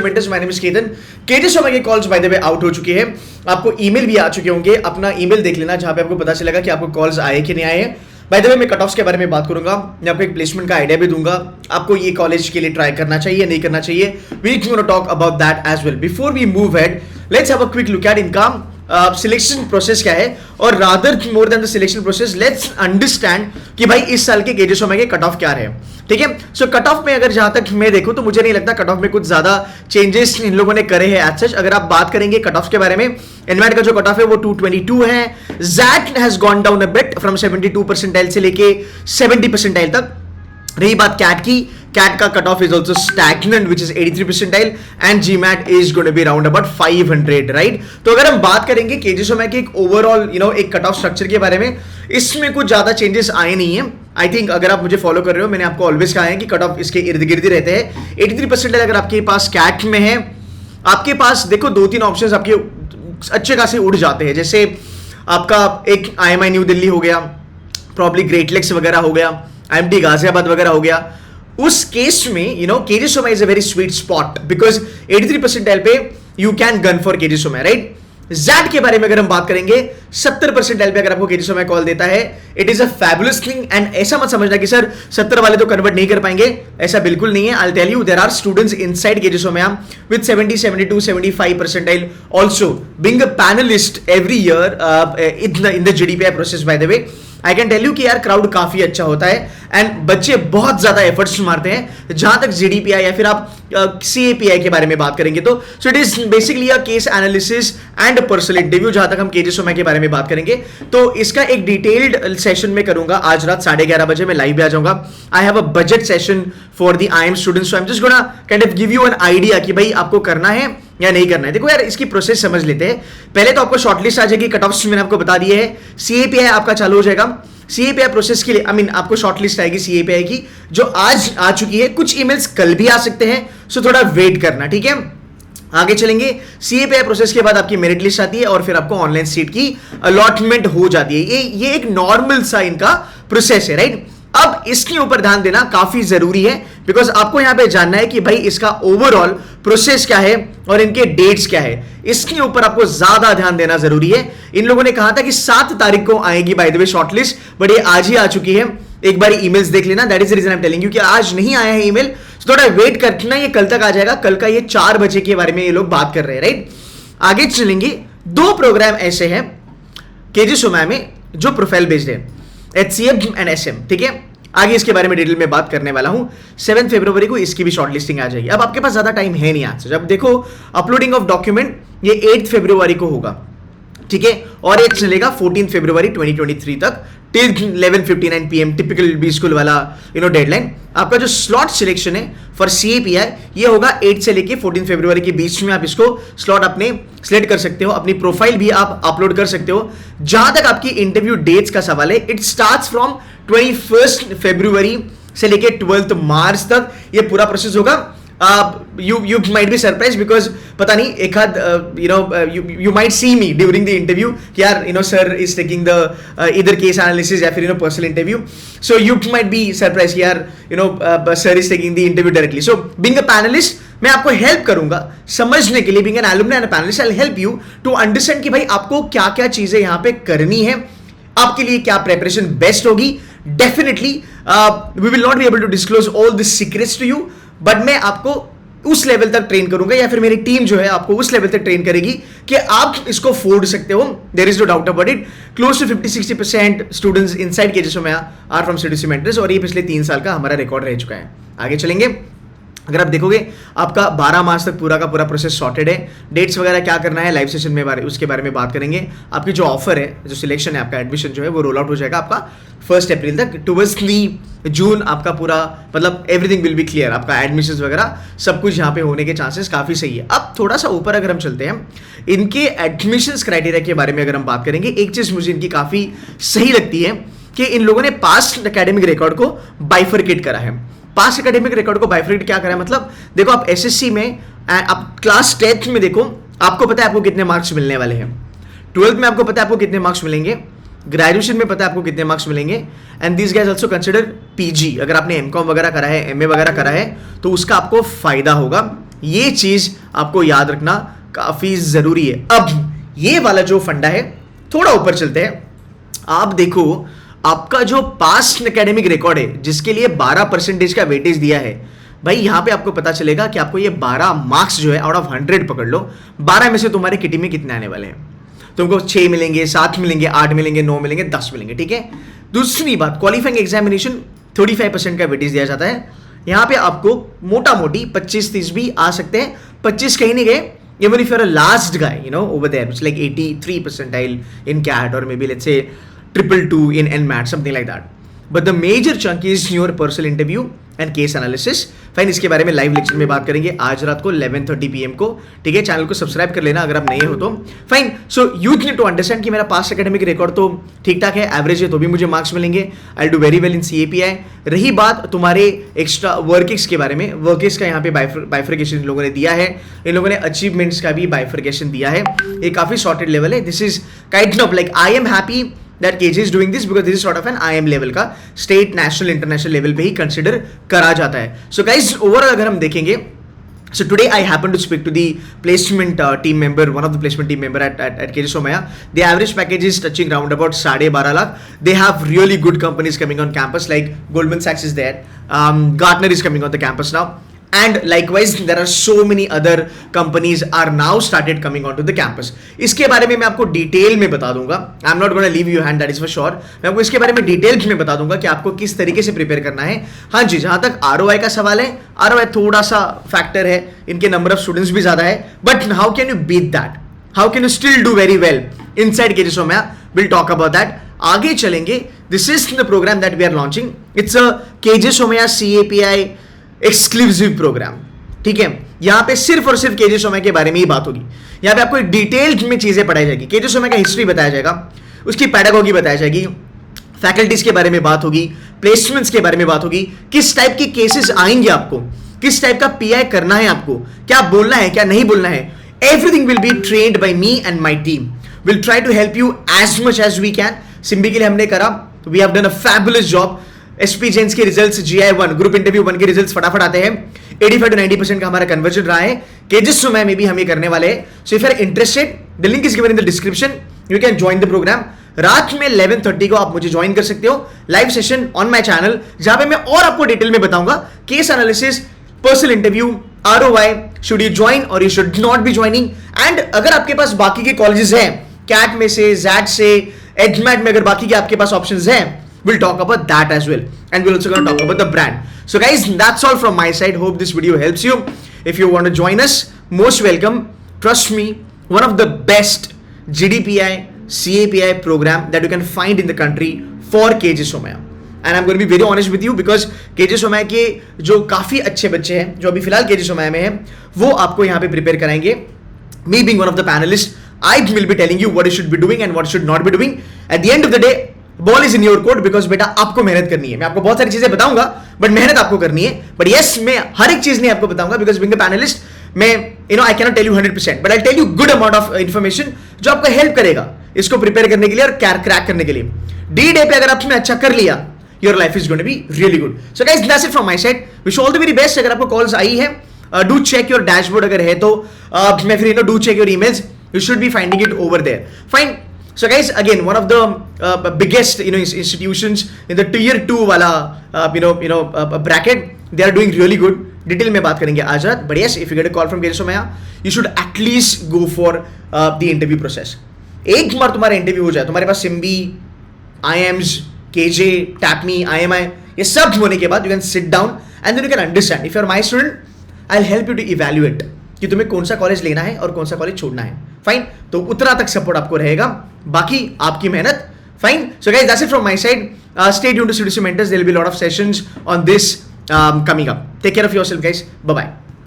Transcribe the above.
Mentors, my name is Ketan. KJ Sharma के calls by the way out हो चुकी है। आपको ईमेल भी आ चुके होंगे, अपना ईमेल देख लेना जहां पे आपको पता चलेगा कि आपको कॉल्स आए कि नहीं आए हैं। बाय द वे मैं कट ऑफ्स के बारे में बात करूंगा, यहाँ पे एक प्लेसमेंट का आइडिया भी दूंगा, आपको ये कॉलेज के लिए ट्राई करना चाहिए नहीं करना चाहिए। We gonna talk about that as well. Before we move head, let's have a quick look at इनका सिलेक्शन प्रोसेस क्या है, और rather more than the selection process let's understand कि भाई इस साल के केजे शर्मा के कट ऑफ क्या रहे। ठीक है, सो कट ऑफ में अगर जहां तक मैं देखूं तो मुझे नहीं लगता कट ऑफ में कुछ ज्यादा चेंजेस इन लोगों ने करे हैं एज सच। अगर आप बात करेंगे कट ऑफ के बारे में, एनवाइट का जो कट ऑफ है वो 222 है। XAT has gone down a bit from 72 percentile से लेके 70 परसेंटाइल तक। रही बात कैट की, कैट का cut off is also stagnant which is 83 percentile and GMAT is going to be around about 500, right. तो अगर हम बात करेंगे केजे शर्मा के एक ओवरऑल एक कट ऑफ स्ट्रक्चर के बारे में, इसमें कुछ ज्यादा चेंजेस आए नहीं है। आई थिंक अगर आप मुझे फॉलो कर रहे हो, मैंने आपको ऑलवेज कहा है कि कट ऑफ इसके इर्द गिर्द रहते हैं। 83 परसेंटाइल अगर आपके पास कैट में है, आपके पास देखो 2-3 ऑप्शंस आपके अच्छे खासे उड़ जाते हैं। जैसे आपका एक IMI न्यू दिल्ली हो गया, प्रॉब्ली ग्रेट लेक्स वगैरह हो गया, IMT गाजियाबाद वगैरह हो गया। उस केस में KJ Sharma is a very sweet spot because 83 percentile पे you can gun for KJ Sharma, right. XAT के बारे में अगर हम बात करेंगे, 70 परसेंटाइल पे अगर आपको केजे शर्मा कॉल देता है, it is a fabulous thing. And ऐसा मत समझना कि सर 70 वाले तो कन्वर्ट नहीं कर पाएंगे, ऐसा बिल्कुल नहीं है। I tell you there are students inside KJ Sharma with 70, 72, 75 percentile also being a panelist every year in the GDPI process. By the way I can tell you कि यार क्राउड काफी अच्छा होता है एंड बच्चे बहुत ज्यादा एफर्ट्स मारते हैं। जहां तक GDPI या फिर आप CAPI के बारे में बात करेंगे तो so it is basically a case analysis and personal interview. जहां तक हम केजे शर्मा के बारे में बात करेंगे तो इसका एक डिटेल्ड सेशन में करूंगा। आज रात 11:30 बजे मैं लाइव पे आ जाऊंगा। I have a budget session for the IIM students, so I am just gonna kind of give you an idea कि भाई आपको करना है या नहीं करना है। देखो यार, इसकी प्रोसेस समझ लेते हैं। पहले तो आपको शॉर्टलिस्ट आ जाएगी, कट ऑफ्स मैंने आपको बता दिए है। CAPI आपका चालू हो जाएगा। CAPI प्रोसेस के लिए आपको शॉर्टलिस्ट आएगी CAPI की, जो आज आ चुकी है। कुछ ईमेल्स कल भी आ सकते हैं, सो थोड़ा वेट करना, ठीक है। आगे चलेंगे, CAPI प्रोसेस के बाद आपकी मेरिट लिस्ट आती है और फिर आपको ऑनलाइन सीट की अलॉटमेंट हो जाती है। ये एक नॉर्मल सा इनका प्रोसेस है, राइट। अब इसके ऊपर ध्यान देना काफी जरूरी है बिकॉज आपको यहां पे जानना है कि भाई इसका ओवरऑल प्रोसेस क्या है और इनके डेट्स क्या है। इसके ऊपर आपको ज्यादा ध्यान देना जरूरी है। इन लोगों ने कहा था कि 7 तारीख को आएगी bye the way shortlist, but ये आज ही आ चुकी है। एक बार ईमेल्स देख लेना, that is the reason I am telling you कि आज नहीं आया है ईमेल, तो थोड़ा वेट करना, ये कल तक आ जाएगा। कल का ये 4 बजे के बारे में ये लोग बात कर रहे हैं, राइट। आगे चलेंगे, 2 प्रोग्राम ऐसे हैं केजे शर्मा में जो प्रोफाइल बेस्ड है, HCM एंड SM, ठीक है। आगे इसके बारे में डिटेल में बात करने वाला हूं। 7 फरवरी को इसकी भी शॉर्टलिस्टिंग आ जाएगी। अब आपके पास ज्यादा टाइम है नहीं आज से। जब देखो अपलोडिंग ऑफ डॉक्यूमेंट ये 8 फरवरी को होगा, ठीक है, और ये चलेगा 14 फरवरी 2023 तक till 11:59 PM, typical B school वाला डेडलाइन। आपका जो स्लॉट सिलेक्शन है फॉर CAPI ये होगा 8 से लेके 14 फरवरी के बीच में। आप इसको स्लॉट अपने सिलेक्ट कर सकते हो, अपनी प्रोफाइल भी आप अपलोड कर सकते हो। जहां तक आपकी इंटरव्यू डेट्स का सवाल है, इट स्टार्ट्स फ्रॉम 21 फरवरी से लेके 12 मार्च तक ये पूरा प्रोसेस होगा। You might be surprised because पता नहीं एक आध you might see me during the interview कि यार sir is taking the either case analysis या फिर personal interview, so you might be surprised कि यार sir is taking the interview directly. So being a panelist मैं आपको help करूंगा समझने के लिए, being an alumni and a panelist I'll help you to understand कि भाई आपको क्या क्या चीजें यहाँ पे करनी है, आपके लिए क्या प्रेपरेशन बेस्ट होगी। Definitely we will not be able to disclose all this secrets to you, but मैं आपको उस लेवल तक ट्रेन करूंगा या फिर मेरी टीम जो है आपको उस लेवल तक ट्रेन करेगी कि आप इसको फोड़ सकते हो। There is no doubt about it. Close to 50-60% students inside KJ Sharma are from CDC mentors, और ये पिछले 3 साल का हमारा रिकॉर्ड रह चुका है। आगे चलेंगे, अगर आप देखोगे आपका 12 मार्च तक पूरा का पूरा प्रोसेस सॉर्टेड है। डेट्स वगैरह क्या करना है लाइव सेशन में उसके बारे में बात करेंगे। आपकी जो ऑफर है, जो सिलेक्शन है, आपका एडमिशन जो है वो रोल आउट हो जाएगा आपका 1 अप्रैल तक। टुवर्ड्स जून आपका पूरा मतलब एवरीथिंग विल बी क्लियर। आपका एडमिशन वगैरह सब कुछ यहाँ पे होने के चांसेस काफी सही है। अब थोड़ा सा ऊपर अगर हम चलते हैं, इनके एडमिशंस क्राइटेरिया के बारे में अगर हम बात करेंगे, एक चीज मुझे इनकी काफी सही लगती है कि इन लोगों ने पास्ट एकेडमिक रिकॉर्ड को बाइफरकेट करा है। पास्ट एकेडमिक रिकॉर्ड को बाइफरकेट क्या करा है, मतलब देखो आप SSC में, आप क्लास 10th में देखो, आपको पता है आपको कितने मार्क्स मिलने वाले हैं। 12th में आपको पता है आपको कितने मार्क्स मिलेंगे। ग्रेजुएशन में पता है आपको कितने मार्क्स मिलेंगे। And this guys also consider PG, अगर आपने MCOM वगैरह करा है, MA वगैरह करा है, तो उसका आपको फायदा होगा। ये चीज आपको याद रखना काफी जरूरी है। अब ये वाला जो फंडा है, थोड़ा ऊपर चलते हैं। आप देखो आपका जो पास्ट एकेडमिक रिकॉर्ड है जिसके लिए 12% का वेटेज दिया है, भाई यहां पे आपको पता चलेगा कि आपको ये 12 मार्क्स जो है आउट ऑफ 100 पकड़ लो, 12 में से तुम्हारे किटी में कितने आने वाले हैं? तुमको 6 मिलेंगे, 7 मिलेंगे, 8 मिलेंगे, 9 मिलेंगे, 10 मिलेंगे, ठीक है। दूसरी बात, क्वालिफाइंग एग्जामिनेशन 35% का वेटेज दिया जाता है। यहां पे आपको मोटा मोटी 25-30 भी आ सकते हैं, 25 कहीं नहीं गए। Even if you're a last guy, you know, over there, it's like 83 percentile in CAT or maybe let's say 222 in NMAT, something like that. But the major chunk is your personal interview and case analysis. Fine, इसके बारे में live lecture में बात करेंगे आज रात को 11:30 PM को, ठीक है। चैनल को सब्सक्राइब कर लेना अगर आप नए हो तो। Fine, so you need to understand कि मेरा पास्ट एकेडमिक रिकॉर्ड तो ठीक ठाक है, एवरेज है, तो भी मुझे मार्क्स मिलेंगे। I do very well in CAPI। रही बात तुम्हारे एक्स्ट्रा वर्किंग्स के बारे में, वर्किंग्स का यहाँ पे बाइफर्केशन इन लोगों ने दिया है, इन लोगों ने अचीवमेंट्स का भी बाइफर्केशन दिया है। ये काफी सॉर्टेड लेवल है। This is kind of like I am happy that KJ is doing this because this is sort of an IM level का state, national, international level पे ही consider करा जाता है। So guys, overall अगर हम देखेंगे, so today I happen to speak to the placement team member, one of the placement team member at KJ Somaiya. The average package is touching round about 12.5 lakh. They have really good companies coming on campus like Goldman Sachs is there, Gartner is coming on the campus now. And likewise, there are so many other companies are now started coming onto the campus. इसके बारे में मैं आपको detail में बता दूंगा। I'm not gonna leave you hand, that is for sure. मैं आपको इसके बारे में डिटेल में बता दूंगा कि आपको किस तरीके से प्रिपेयर करना है। हाँ जी, जहां तक ROI का सवाल है, ROI थोड़ा सा फैक्टर है, इनके नंबर ऑफ स्टूडेंट्स भी ज्यादा है, but how can you beat that? How can you still do very well inside KJ Somaiya? We'll talk about that. आगे चलेंगे। This is the program that we are launching. It's a KJ Somaiya CAPI exclusive program, ठीक है। यहां पे सिर्फ और सिर्फ KJ Somaiya के बारे में ही बात होगी। यहां पे आपको एक डिटेल में चीजें पढ़ाई जाएगी। KJ Somaiya का हिस्ट्री बताया जाएगा, उसकी पैडागोगी बताया जाएगी, फैकल्टीज के बारे में बात होगी, प्लेसमेंट्स के बारे में बात होगी, किस टाइप के केसेस आएंगे आपको, किस टाइप का PI करना है आपको, क्या बोलना है, क्या नहीं बोलना है। Everything will be trained by me and my team. Will try to help you as much as we can. सिम्बी के लिए हमने करा, we have done a fabulous job. SP Jain's के रिजल्ट्स, GI1 ग्रुप इंटरव्यू 1 के रिजल्ट्स फटाफट आते हैं। 85 to 90% का हमारा कन्वर्जन रहा है। KJ Somaiya में भी हम ये करने वाले हैं। So if you are interested, the link is given in the description, you can join the program. रात में 11:30 को आप मुझे ज्वाइन कर सकते हो, live session on my channel, जहां पे मैं और आपको डिटेल में बताऊंगा case analysis, personal interview, ROI, should you join और you should not be joining. And अगर आपके पास बाकी के कॉलेजेस हैं, कैट में से, ZAT से, एडमैट में, अगर बाकी के आपके पास ऑप्शंस हैं, we'll talk about that as well, and we'll also gonna talk about the brand. So guys, that's all from my side. Hope this video helps you. If you want to join us, most welcome. Trust me, one of the best GDPI CAPI program that you can find in the country for KJ Somaiya. And I'm going to be very honest with you because KJ Somaiya के जो काफी अच्छे बच्चे हैं जो अभी फिलहाल KJ Somaiya में हैं, वो आपको यहाँ पे प्रिपेयर कराएंगे। Me being one of the panelists, I will be telling you what you should be doing and what you should not be doing. At the end of the day, ball is in your court because बेटा आपको मेहनत करनी है। मैं आपको बहुत सारी चीजें बताऊंगा बट मेहनत आपको करनी है। बट यस, मैं हर एक चीज नहीं आपको बताऊंगा बिकॉज बीइंग द पैनलिस्ट मैं I can not tell you 100%, but I tell you good amount of information जो आपको हेल्प करेगा इसको प्रिपेयर करने के लिए और क्रैक करने के लिए। D-Day पे अगर आपने अच्छा कर लिया, your life is going to be really good. So guys, that's it from my side. Wish all the very best. अगर आपको कॉल्स आई है, डू चेक योर डैशबोर्ड, अगर है तो मैं फिर do check your emails, you should be finding it over there. Fine. So guys, again, one of the biggest institutions in the tier 2 वाला bracket, they are doing really good. Detail में बात करेंगे आज रात. But yes, if you get a call from KJ Somaiya, you should at least go for the interview process. एक बार तुम्हारा interview हो जाए, तुम्हारे पास सिम्बी, IIMs, KJ, TAPME, IMI, ये सब होने के बाद you can sit down and then you can understand. If you are my student, I'll help you to evaluate कि तुम्हें कौन सा कॉलेज लेना है और कौन सा कॉलेज छोड़ना है। फाइन, तो उतना तक सपोर्ट आपको रहेगा, बाकी आपकी मेहनत। Fine, so guys, that's it from my side. Stay tuned to CDC Mentors. There will be a lot of sessions on this coming up. Take care of yourself, guys. Bye bye.